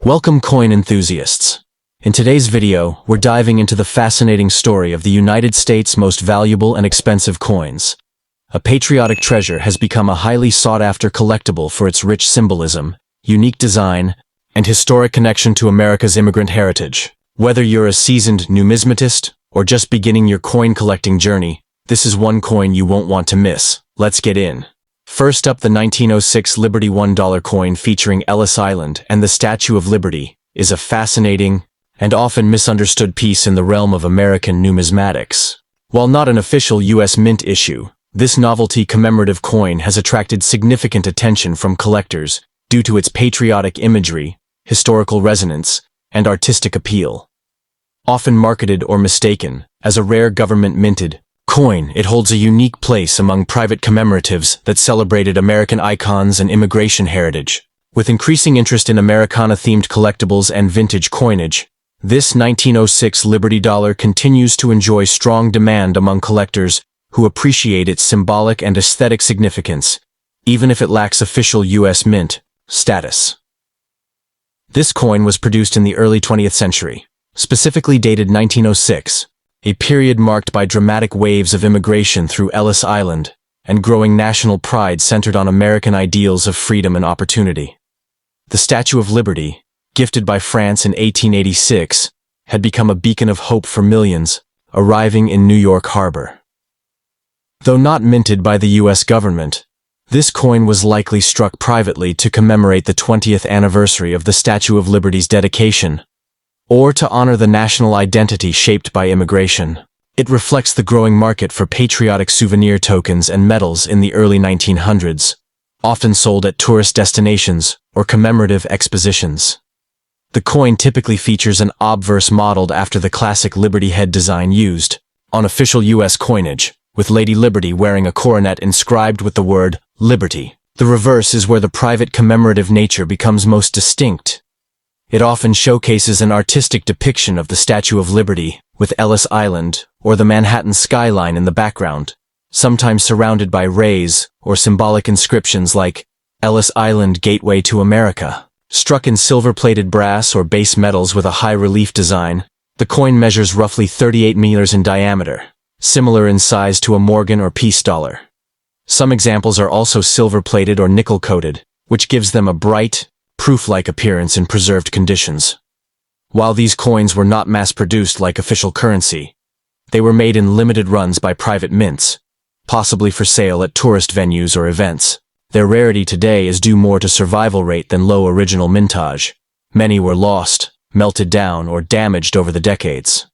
Welcome, coin enthusiasts. In today's video, we're diving into the fascinating story of the United States' most valuable and expensive coins. A patriotic treasure has become a highly sought-after collectible for its rich symbolism, unique design, and historic connection to America's immigrant heritage. Whether you're a seasoned numismatist or just beginning your coin collecting journey, this is one coin you won't want to miss. Let's get in. First up, the 1906 Liberty $1 coin featuring Ellis Island and the Statue of Liberty is a fascinating and often misunderstood piece in the realm of American numismatics. While not an official U.S. mint issue, this novelty commemorative coin has attracted significant attention from collectors due to its patriotic imagery, historical resonance, and artistic appeal. Often marketed or mistaken as a rare government-minted coin, it holds a unique place among private commemoratives that celebrated American icons and immigration heritage. With increasing interest in Americana-themed collectibles and vintage coinage, this 1906 Liberty Dollar continues to enjoy strong demand among collectors who appreciate its symbolic and aesthetic significance, even if it lacks official U.S. mint status. This coin was produced in the early 20th century, specifically dated 1906. A period marked by dramatic waves of immigration through Ellis Island and growing national pride centered on American ideals of freedom and opportunity. The Statue of Liberty, gifted by France in 1886, had become a beacon of hope for millions arriving in New York Harbor. Though not minted by the U.S. government, this coin was likely struck privately to commemorate the 20th anniversary of the Statue of Liberty's dedication, or to honor the national identity shaped by immigration. It reflects the growing market for patriotic souvenir tokens and medals in the early 1900s, often sold at tourist destinations or commemorative expositions. The coin typically features an obverse modeled after the classic Liberty head design used on official U.S. coinage, with Lady Liberty wearing a coronet inscribed with the word Liberty. The reverse is where the private commemorative nature becomes most distinct. It often showcases an artistic depiction of the Statue of Liberty, with Ellis Island or the Manhattan skyline in the background, sometimes surrounded by rays or symbolic inscriptions like Ellis Island Gateway to America. Struck in silver-plated brass or base metals with a high-relief design, the coin measures roughly 38 meters in diameter, similar in size to a Morgan or Peace dollar. Some examples are also silver-plated or nickel-coated, which gives them a bright, proof-like appearance in preserved conditions. While these coins were not mass-produced like official currency, they were made in limited runs by private mints, possibly for sale at tourist venues or events. Their rarity today is due more to survival rate than low original mintage. Many were lost, melted down, or damaged over the decades.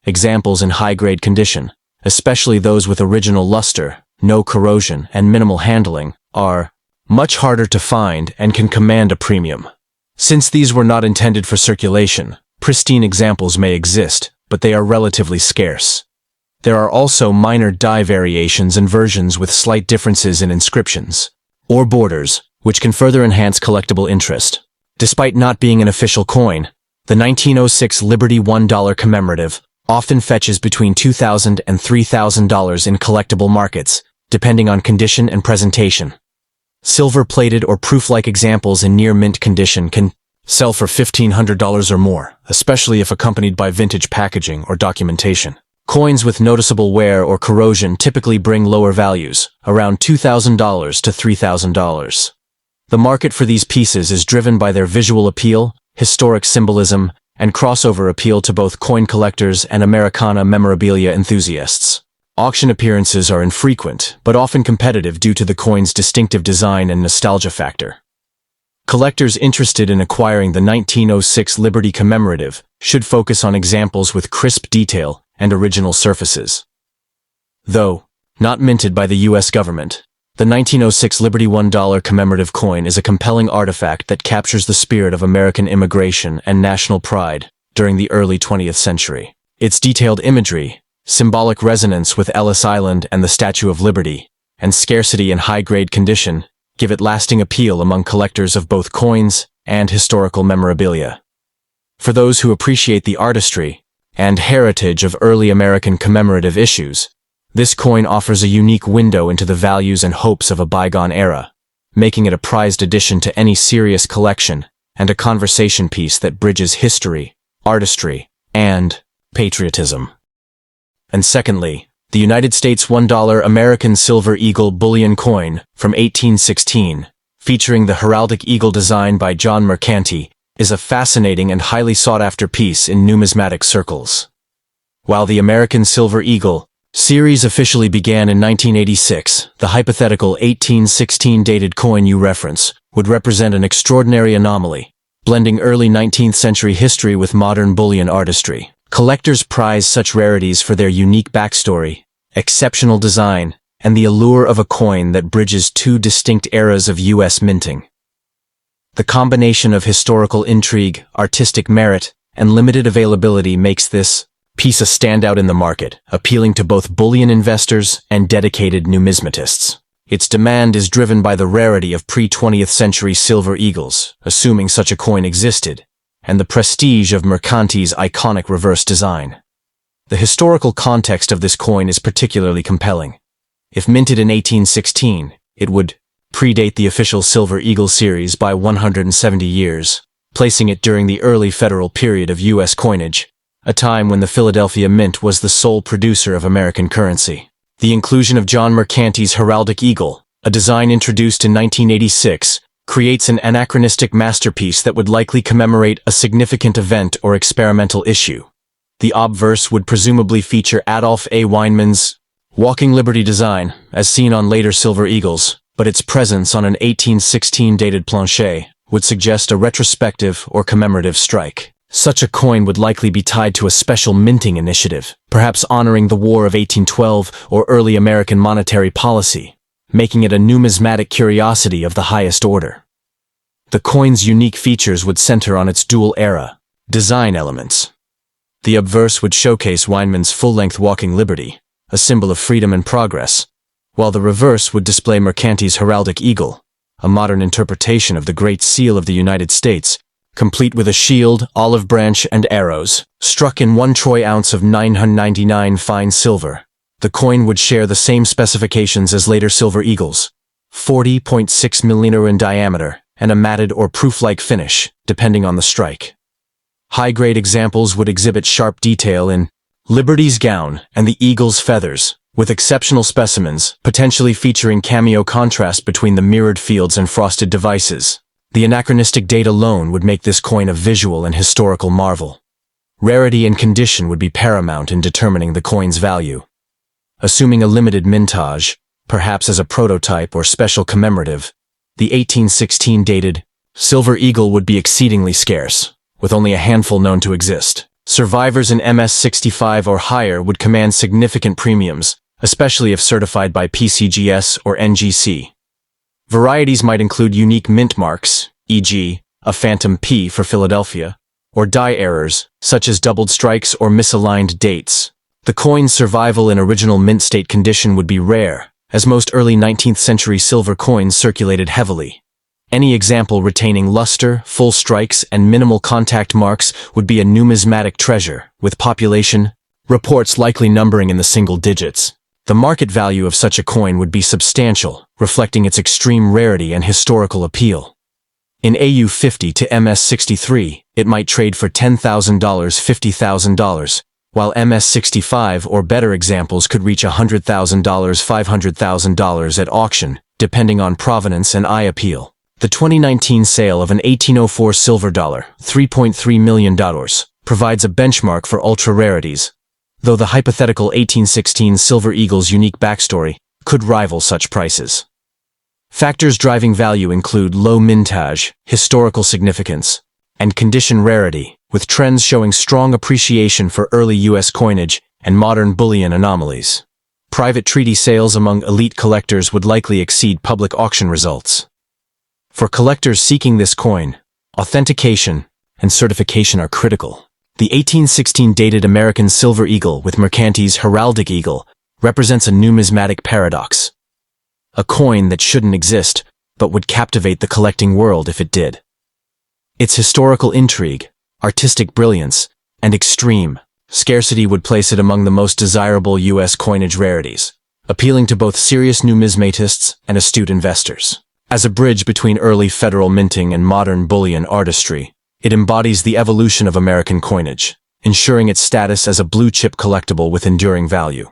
Examples in high-grade condition, especially those with original luster, no corrosion, and minimal handling, are much harder to find and can command a premium. Since these were not intended for circulation, pristine examples may exist, but they are relatively scarce. There are also minor die variations and versions with slight differences in inscriptions or borders, which can further enhance collectible interest. Despite not being an official coin, the 1906 Liberty $1 commemorative often fetches between $2,000 and $3,000 in collectible markets, depending on condition and presentation. Silver-plated or proof-like examples in near-mint condition can sell for $1,500 or more, especially if accompanied by vintage packaging or documentation. Coins with noticeable wear or corrosion typically bring lower values, around $2,000 to $3,000. The market for these pieces is driven by their visual appeal, historic symbolism, and crossover appeal to both coin collectors and Americana memorabilia enthusiasts. Auction appearances are infrequent, but often competitive due to the coin's distinctive design and nostalgia factor. Collectors interested in acquiring the 1906 Liberty commemorative should focus on examples with crisp detail and original surfaces. Though not minted by the U.S. government, the 1906 Liberty $1 commemorative coin is a compelling artifact that captures the spirit of American immigration and national pride during the early 20th century. Its detailed imagery, symbolic resonance with Ellis Island and the Statue of Liberty, and scarcity in high-grade condition give it lasting appeal among collectors of both coins and historical memorabilia. For those who appreciate the artistry and heritage of early American commemorative issues, this coin offers a unique window into the values and hopes of a bygone era, making it a prized addition to any serious collection and a conversation piece that bridges history, artistry, and patriotism. And secondly, the United States $1 American Silver Eagle bullion coin from 1816, featuring the heraldic eagle design by John Mercanti, is a fascinating and highly sought-after piece in numismatic circles. While the American Silver Eagle series officially began in 1986, the hypothetical 1816 dated coin you reference would represent an extraordinary anomaly, blending early 19th century history with modern bullion artistry. Collectors prize such rarities for their unique backstory, exceptional design, and the allure of a coin that bridges two distinct eras of U.S. minting. The combination of historical intrigue, artistic merit, and limited availability makes this piece a standout in the market, appealing to both bullion investors and dedicated numismatists. Its demand is driven by the rarity of pre-20th century silver eagles, assuming such a coin existed, and the prestige of Mercanti's iconic reverse design. The historical context of this coin is particularly compelling. If minted in 1816, it would predate the official Silver Eagle series by 170 years, placing it during the early federal period of U.S. coinage, a time when the Philadelphia Mint was the sole producer of American currency. The inclusion of John Mercanti's heraldic eagle, a design introduced in 1986, creates an anachronistic masterpiece that would likely commemorate a significant event or experimental issue. The obverse would presumably feature Adolph A. Weinman's Walking Liberty design, as seen on later Silver Eagles, but its presence on an 1816 dated planchet would suggest a retrospective or commemorative strike. Such a coin would likely be tied to a special minting initiative, perhaps honoring the War of 1812 or early American monetary policy, making it a numismatic curiosity of the highest order. The coin's unique features would center on its dual-era design elements. The obverse would showcase Weinman's full-length Walking Liberty, a symbol of freedom and progress, while the reverse would display Mercanti's heraldic eagle, a modern interpretation of the Great Seal of the United States, complete with a shield, olive branch, and arrows, struck in 1 troy ounce of 999 fine silver. The coin would share the same specifications as later Silver Eagles, 40.6 mm in diameter, and a matted or proof-like finish, depending on the strike. High-grade examples would exhibit sharp detail in Liberty's gown and the eagle's feathers, with exceptional specimens, potentially featuring cameo contrast between the mirrored fields and frosted devices. The anachronistic date alone would make this coin a visual and historical marvel. Rarity and condition would be paramount in determining the coin's value. Assuming a limited mintage, perhaps as a prototype or special commemorative, the 1816 dated Silver Eagle would be exceedingly scarce, with only a handful known to exist. Survivors in MS-65 or higher would command significant premiums, especially if certified by PCGS or NGC. Varieties might include unique mint marks, e.g., a phantom P for Philadelphia, or die errors, such as doubled strikes or misaligned dates. The coin's survival in original mint state condition would be rare, as most early 19th century silver coins circulated heavily. Any example retaining luster, full strikes, and minimal contact marks would be a numismatic treasure, with population reports likely numbering in the single digits. The market value of such a coin would be substantial, reflecting its extreme rarity and historical appeal. In AU 50 to MS 63, it might trade for $10,000, $50,000, while MS 65 or better examples could reach $100,000, $500,000 at auction, depending on provenance and eye appeal. The 2019 sale of an 1804 silver dollar, $3.3 million, provides a benchmark for ultra-rarities, though the hypothetical 1816 Silver Eagle's unique backstory could rival such prices. Factors driving value include low mintage, historical significance, and condition rarity, with trends showing strong appreciation for early U.S. coinage and modern bullion anomalies. Private treaty sales among elite collectors would likely exceed public auction results. For collectors seeking this coin, authentication and certification are critical. The 1816 dated American Silver Eagle with Mercanti's heraldic eagle represents a numismatic paradox. A coin that shouldn't exist, but would captivate the collecting world if it did. Its historical intrigue, artistic brilliance, and extreme scarcity would place it among the most desirable U.S. coinage rarities, appealing to both serious numismatists and astute investors. As a bridge between early federal minting and modern bullion artistry, it embodies the evolution of American coinage, ensuring its status as a blue-chip collectible with enduring value.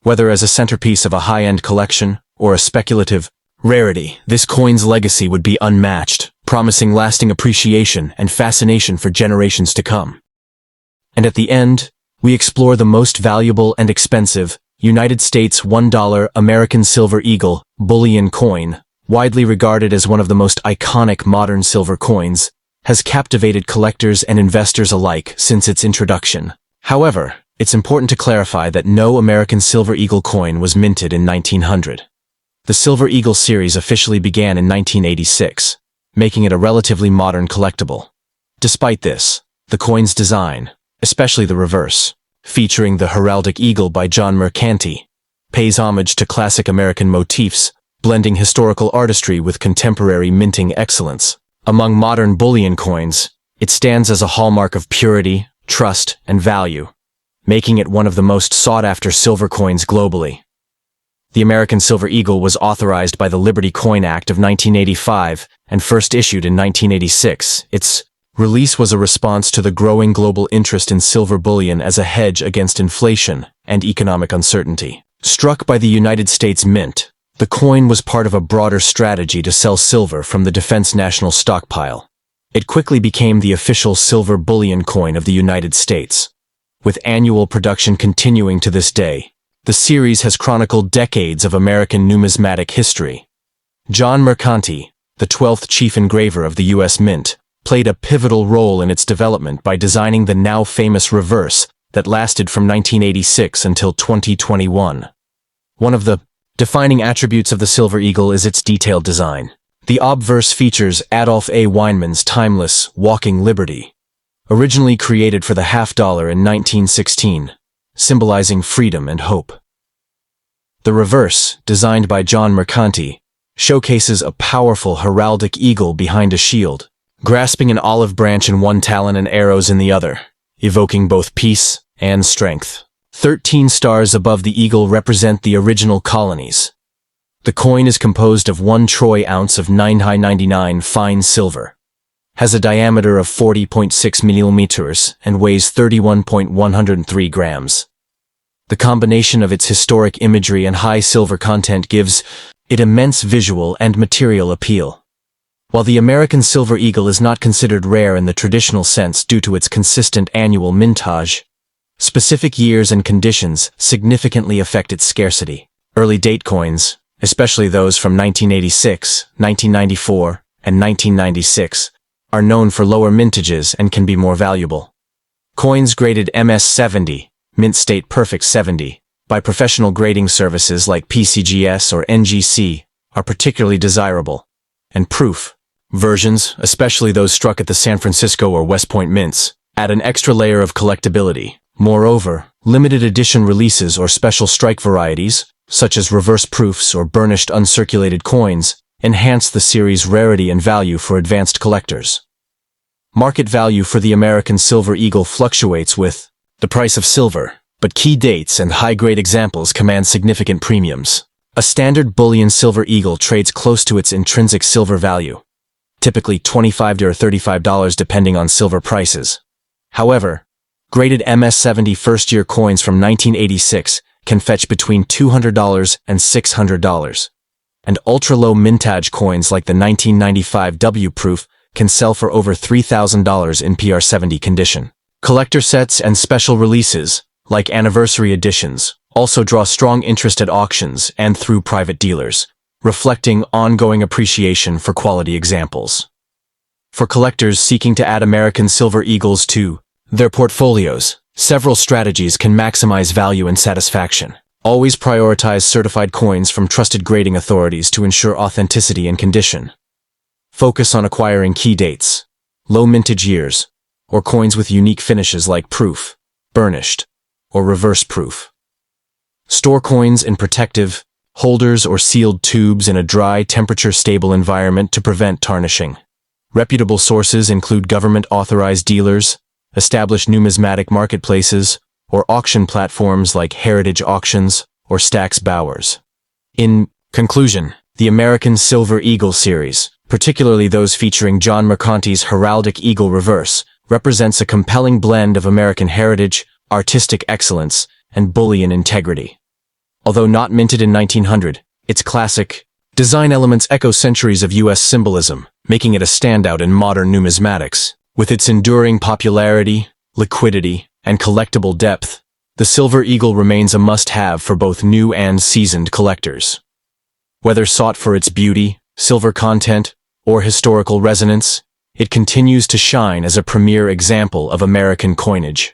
Whether as a centerpiece of a high-end collection or a speculative rarity, this coin's legacy would be unmatched, promising lasting appreciation and fascination for generations to come. And at the end, we explore the most valuable and expensive United States $1 American Silver Eagle bullion coin, widely regarded as one of the most iconic modern silver coins, has captivated collectors and investors alike since its introduction. However, it's important to clarify that no American Silver Eagle coin was minted in 1900. The Silver Eagle series officially began in 1986, making it a relatively modern collectible. Despite this, the coin's design, especially the reverse, featuring the heraldic eagle by John Mercanti, pays homage to classic American motifs, blending historical artistry with contemporary minting excellence. Among modern bullion coins, it stands as a hallmark of purity, trust, and value, making it one of the most sought-after silver coins globally. The American Silver Eagle was authorized by the Liberty Coin Act of 1985 and first issued in 1986. Its release was a response to the growing global interest in silver bullion as a hedge against inflation and economic uncertainty. Struck by the United States Mint, the coin was part of a broader strategy to sell silver from the Defense National Stockpile. It quickly became the official silver bullion coin of the United States. With annual production continuing to this day, the series has chronicled decades of American numismatic history. John Mercanti, the 12th chief engraver of the U.S. Mint, played a pivotal role in its development by designing the now famous reverse that lasted from 1986 until 2021. One of the defining attributes of the Silver Eagle is its detailed design. The obverse features Adolph A. Weinman's timeless Walking Liberty, originally created for the $50 in 1916, symbolizing freedom and hope. The reverse, designed by John Mercanti, showcases a powerful heraldic eagle behind a shield, grasping an olive branch in one talon and arrows in the other, evoking both peace and strength. 13 stars above the eagle represent the original colonies. The coin is composed of 1 troy ounce of 999 fine silver, has a diameter of 40.6 millimeters, and weighs 31.103 grams. The combination of its historic imagery and high silver content gives it immense visual and material appeal. While the American Silver Eagle is not considered rare in the traditional sense due to its consistent annual mintage, specific years and conditions significantly affect its scarcity. Early date coins, especially those from 1986, 1994, and 1996, are known for lower mintages and can be more valuable. Coins graded MS70, Mint State Perfect 70, by professional grading services like PCGS or NGC are particularly desirable, and proof versions, especially those struck at the San Francisco or West Point mints, add an extra layer of collectability. Moreover, limited edition releases or special strike varieties, such as reverse proofs or burnished uncirculated coins, enhance the series' rarity and value for advanced collectors. Market value for the American Silver Eagle fluctuates with the price of silver, but key dates and high-grade examples command significant premiums. A standard bullion Silver Eagle trades close to its intrinsic silver value, typically $25 to $35 depending on silver prices. However, graded MS70 first-year coins from 1986 can fetch between $200 and $600, and ultra-low mintage coins like the 1995 W proof can sell for over $3,000 in PR70 condition. Collector sets and special releases, like anniversary editions, also draw strong interest at auctions and through private dealers, reflecting ongoing appreciation for quality examples. For collectors seeking to add American Silver Eagles to their portfolios, several strategies can maximize value and satisfaction. Always prioritize certified coins from trusted grading authorities to ensure authenticity and condition. Focus on acquiring key dates, low mintage years, or coins with unique finishes like proof, burnished, or reverse proof. Store coins in protective holders or sealed tubes in a dry, temperature-stable environment to prevent tarnishing. Reputable sources include government-authorized dealers, established numismatic marketplaces, or auction platforms like Heritage Auctions or Stack's Bowers. In conclusion, The American Silver Eagle series, particularly those featuring John Mercanti's heraldic eagle reverse, represents a compelling blend of American heritage, artistic excellence, and bullion integrity. Although not minted in 1900, its classic design elements echo centuries of U.S. symbolism, making it a standout in modern numismatics. With its enduring popularity, liquidity, and collectible depth, the Silver Eagle remains a must-have for both new and seasoned collectors. Whether sought for its beauty, silver content, or historical resonance, it continues to shine as a premier example of American coinage.